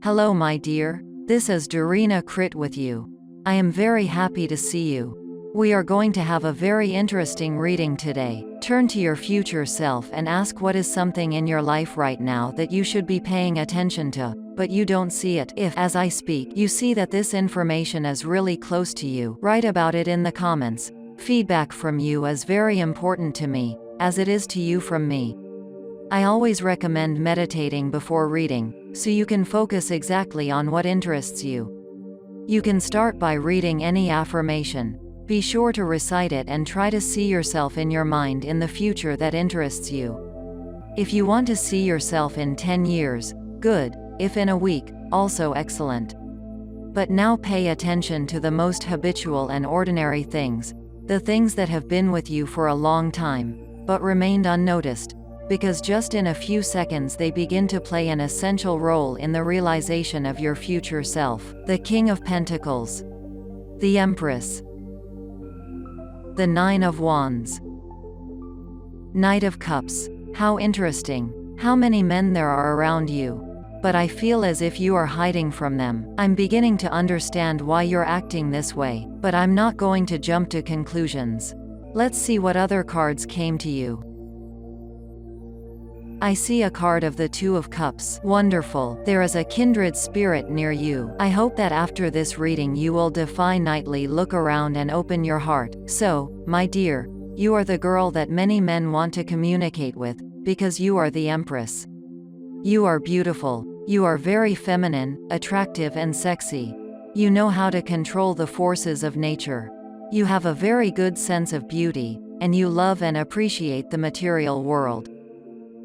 Hello my dear, this is Dorina Crit with you. I am very happy to see you. We are going to have a very interesting reading today. Turn to your future self and ask what is something in your life right now that you should be paying attention to, but you don't see it. If, as I speak, you see that this information is really close to you, write about it in the comments. Feedback from you is very important to me, as it is to you from me. I always recommend meditating before reading, so you can focus exactly on what interests you. You can start by reading any affirmation. Be sure to recite it and try to see yourself in your mind in the future that interests you. If you want to see yourself in 10 years, good. If in a week, also excellent. But now pay attention to the most habitual and ordinary things, the things that have been with you for a long time, but remained unnoticed. Because just in a few seconds they begin to play an essential role in the realization of your future self. The King of Pentacles. The Empress. The Nine of Wands. Knight of Cups. How interesting. How many men there are around you. But I feel as if you are hiding from them. I'm beginning to understand why you're acting this way, but I'm not going to jump to conclusions. Let's see what other cards came to you. I see a card of the Two of Cups. Wonderful. There is a kindred spirit near you. I hope that after this reading you will definitely look around and open your heart. So, my dear, you are the girl that many men want to communicate with, because you are the Empress. You are beautiful. You are very feminine, attractive and sexy. You know how to control the forces of nature. You have a very good sense of beauty, and you love and appreciate the material world.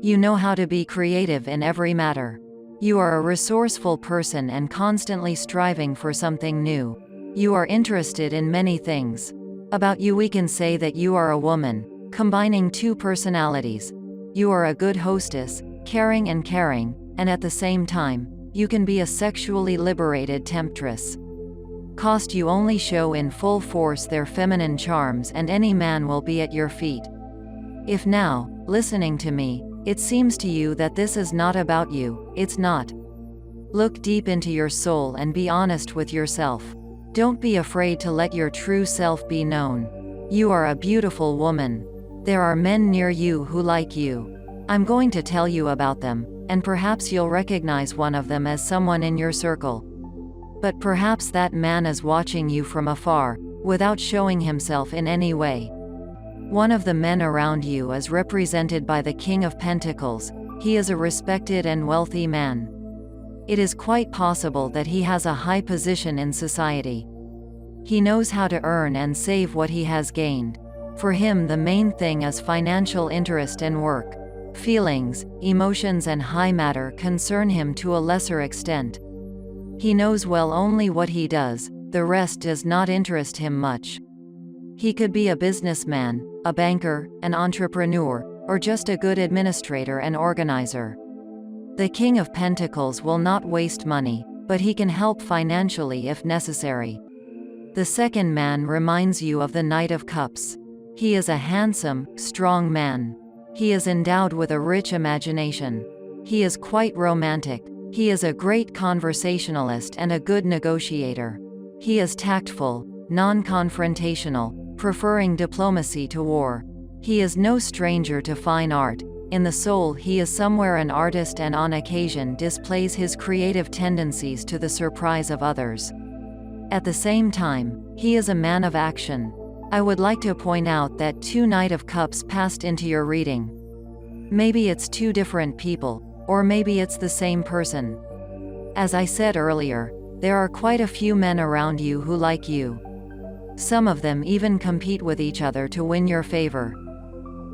You know how to be creative in every matter. You are a resourceful person and constantly striving for something new. You are interested in many things. About you we can say that you are a woman, combining two personalities. You are a good hostess, caring, and at the same time, you can be a sexually liberated temptress. Cost you only show in full force their feminine charms and any man will be at your feet. If now, listening to me, it seems to you that this is not about you, it's not. Look deep into your soul and be honest with yourself. Don't be afraid to let your true self be known. You are a beautiful woman. There are men near you who like you. I'm going to tell you about them, and perhaps you'll recognize one of them as someone in your circle. But perhaps that man is watching you from afar, without showing himself in any way. One of the men around you is represented by the King of Pentacles. He is a respected and wealthy man. It is quite possible that he has a high position in society. He knows how to earn and save what he has gained. For him the main thing is financial interest and work. Feelings, emotions and high matter concern him to a lesser extent. He knows well only what he does, the rest does not interest him much. He could be a businessman, a banker, an entrepreneur, or just a good administrator and organizer. The King of Pentacles will not waste money, but he can help financially if necessary. The second man reminds you of the Knight of Cups. He is a handsome, strong man. He is endowed with a rich imagination. He is quite romantic. He is a great conversationalist and a good negotiator. He is tactful, non-confrontational, preferring diplomacy to war. He is no stranger to fine art. In the soul he is somewhere an artist and on occasion displays his creative tendencies to the surprise of others. At the same time, he is a man of action. I would like to point out that two Knight of Cups passed into your reading. Maybe it's two different people, or maybe it's the same person. As I said earlier, there are quite a few men around you who like you. Some of them even compete with each other to win your favor.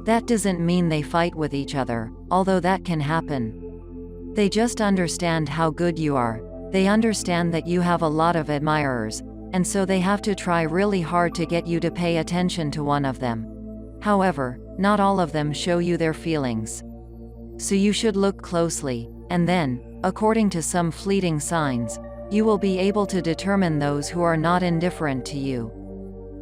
That doesn't mean they fight with each other, although that can happen. They just understand how good you are. They understand that you have a lot of admirers, and so they have to try really hard to get you to pay attention to one of them. However, not all of them show you their feelings. So you should look closely, and then, according to some fleeting signs, you will be able to determine those who are not indifferent to you.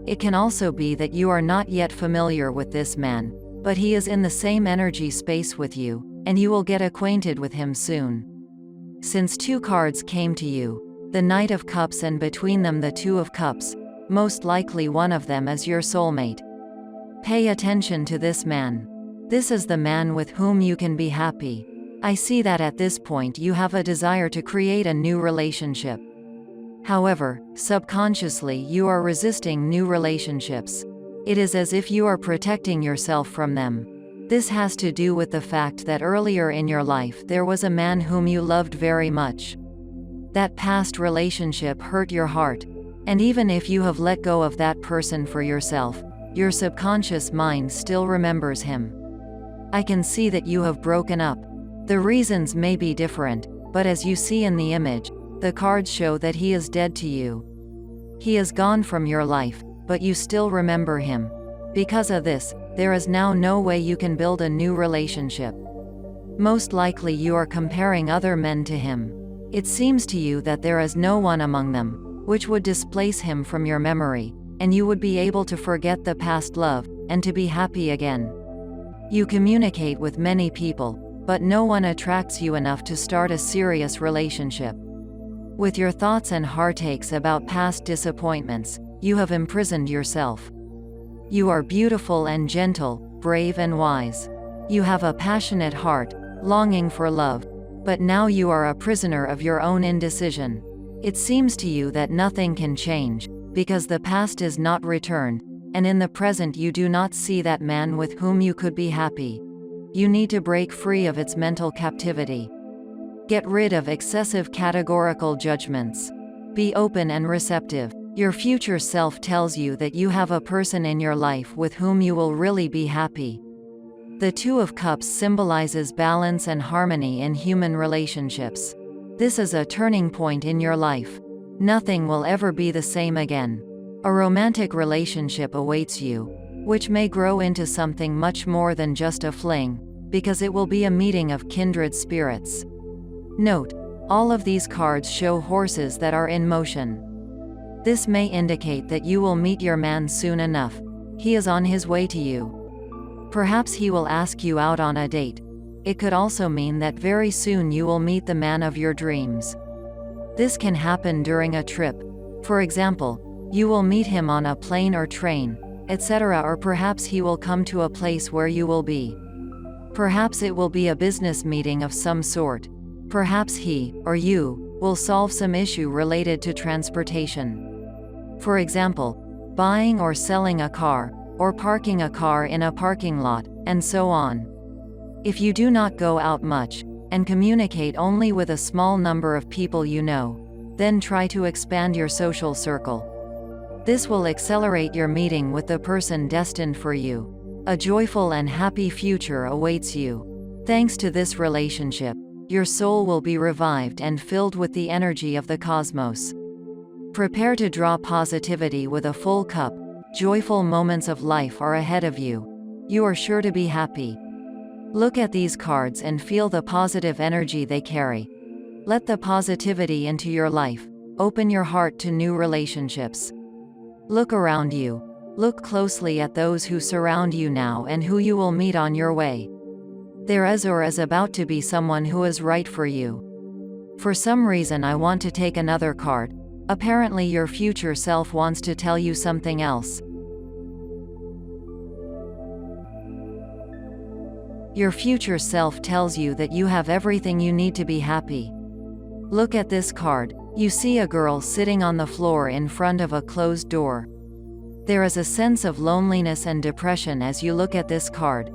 It can also be that you are not yet familiar with this man, but he is in the same energy space with you, and you will get acquainted with him soon. Since two cards came to you, the Knight of Cups and between them the Two of Cups, most likely one of them is your soulmate. Pay attention to this man. This is the man with whom you can be happy. I see that at this point you have a desire to create a new relationship. However, subconsciously you are resisting new relationships. It is as if you are protecting yourself from them. This has to do with the fact that earlier in your life there was a man whom you loved very much. That past relationship hurt your heart, and even if you have let go of that person for yourself, your subconscious mind still remembers him. I can see that you have broken up. The reasons may be different, but as you see in the image, the cards show that he is dead to you. He is gone from your life, but you still remember him. Because of this, there is now no way you can build a new relationship. Most likely you are comparing other men to him. It seems to you that there is no one among them, which would displace him from your memory, and you would be able to forget the past love, and to be happy again. You communicate with many people, but no one attracts you enough to start a serious relationship. With your thoughts and heartaches about past disappointments, you have imprisoned yourself. You are beautiful and gentle, brave and wise. You have a passionate heart, longing for love, but now you are a prisoner of your own indecision. It seems to you that nothing can change, because the past is not returned, and in the present you do not see that man with whom you could be happy. You need to break free of its mental captivity. Get rid of excessive categorical judgments. Be open and receptive. Your future self tells you that you have a person in your life with whom you will really be happy. The Two of Cups symbolizes balance and harmony in human relationships. This is a turning point in your life. Nothing will ever be the same again. A romantic relationship awaits you, which may grow into something much more than just a fling, because it will be a meeting of kindred spirits. Note, all of these cards show horses that are in motion. This may indicate that you will meet your man soon enough. He is on his way to you. Perhaps he will ask you out on a date. It could also mean that very soon you will meet the man of your dreams. This can happen during a trip. For example, you will meet him on a plane or train, etc., or perhaps he will come to a place where you will be. Perhaps it will be a business meeting of some sort. Perhaps he, or you, will solve some issue related to transportation. For example, buying or selling a car, or parking a car in a parking lot, and so on. If you do not go out much, and communicate only with a small number of people you know, then try to expand your social circle. This will accelerate your meeting with the person destined for you. A joyful and happy future awaits you. Thanks to this relationship, your soul will be revived and filled with the energy of the cosmos. Prepare to draw positivity with a full cup. Joyful moments of life are ahead of you. You are sure to be happy. Look at these cards and feel the positive energy they carry. Let the positivity into your life. Open your heart to new relationships. Look around you. Look closely at those who surround you now and who you will meet on your way. There is or is about to be someone who is right for you. For some reason I want to take another card. Apparently your future self wants to tell you something else. Your future self tells you that you have everything you need to be happy. Look at this card. You see a girl sitting on the floor in front of a closed door. There is a sense of loneliness and depression as you look at this card.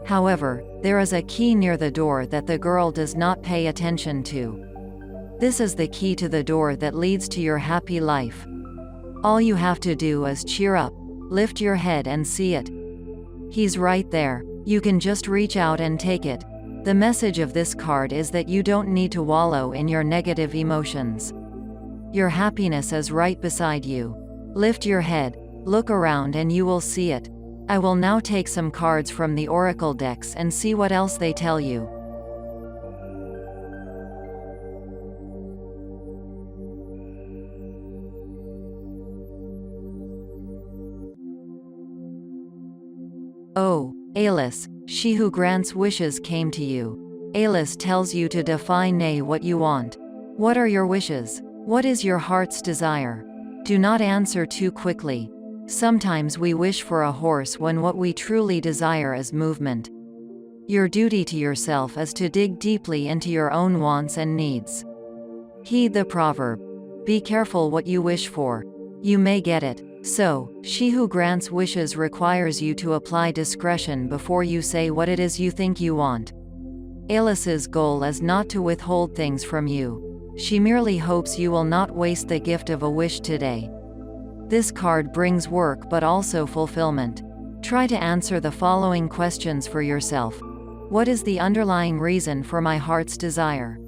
However, there is a key near the door that the girl does not pay attention to. This is the key to the door that leads to your happy life. All you have to do is cheer up, lift your head and see it. He's right there. You can just reach out and take it. The message of this card is that you don't need to wallow in your negative emotions. Your happiness is right beside you. Lift your head, look around and you will see it. I will now take some cards from the oracle decks and see what else they tell you. Oh, Alice, she who grants wishes came to you. Alice tells you to define what you want. What are your wishes? What is your heart's desire? Do not answer too quickly. Sometimes we wish for a horse when what we truly desire is movement. Your duty to yourself is to dig deeply into your own wants and needs. Heed the proverb. Be careful what you wish for. You may get it. So, she who grants wishes requires you to apply discretion before you say what it is you think you want. Alice's goal is not to withhold things from you. She merely hopes you will not waste the gift of a wish today. This card brings work but also fulfillment. Try to answer the following questions for yourself. What is the underlying reason for my heart's desire?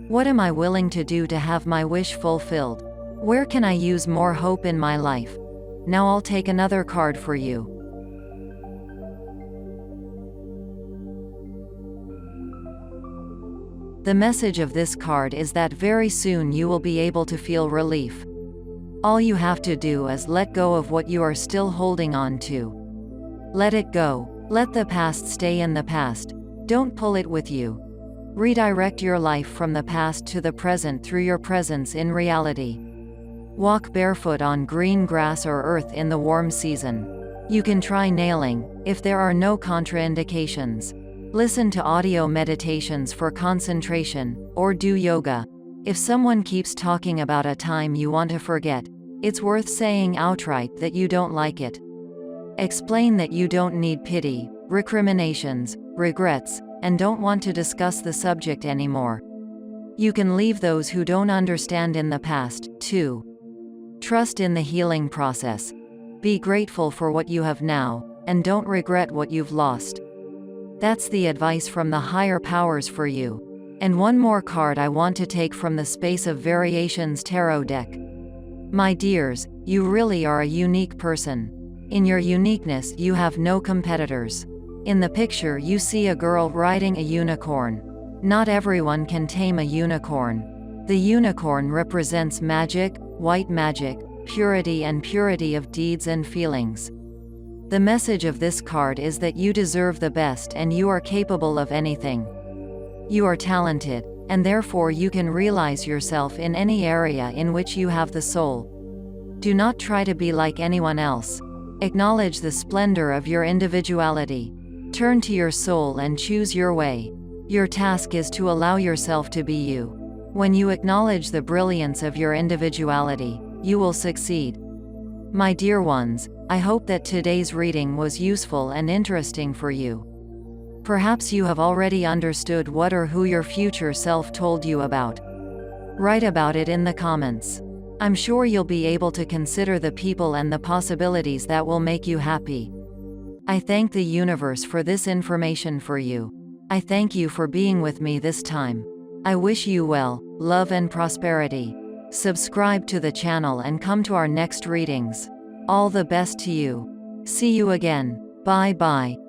What am I willing to do to have my wish fulfilled? Where can I use more hope in my life? Now I'll take another card for you. The message of this card is that very soon you will be able to feel relief. All you have to do is let go of what you are still holding on to. Let it go. Let the past stay in the past. Don't pull it with you. Redirect your life from the past to the present through your presence in reality. Walk barefoot on green grass or earth in the warm season. You can try nailing, if there are no contraindications. Listen to audio meditations for concentration, or do yoga. If someone keeps talking about a time you want to forget, it's worth saying outright that you don't like it. Explain that you don't need pity, recriminations, regrets, and don't want to discuss the subject anymore. You can leave those who don't understand in the past, too. Trust in the healing process. Be grateful for what you have now, and don't regret what you've lost. That's the advice from the higher powers for you. And one more card I want to take from the Space of Variations tarot deck. My dears, you really are a unique person. In your uniqueness you have no competitors. In the picture you see a girl riding a unicorn. Not everyone can tame a unicorn. The unicorn represents magic, white magic, purity and purity of deeds and feelings. The message of this card is that you deserve the best and you are capable of anything. You are talented, and therefore you can realize yourself in any area in which you have the soul. Do not try to be like anyone else. Acknowledge the splendor of your individuality. Turn to your soul and choose your way. Your task is to allow yourself to be you. When you acknowledge the brilliance of your individuality, you will succeed. My dear ones, I hope that today's reading was useful and interesting for you. Perhaps you have already understood what or who your future self told you about. Write about it in the comments. I'm sure you'll be able to consider the people and the possibilities that will make you happy. I thank the universe for this information for you. I thank you for being with me this time. I wish you well, love and prosperity. Subscribe to the channel and come to our next readings. All the best to you. See you again. Bye bye.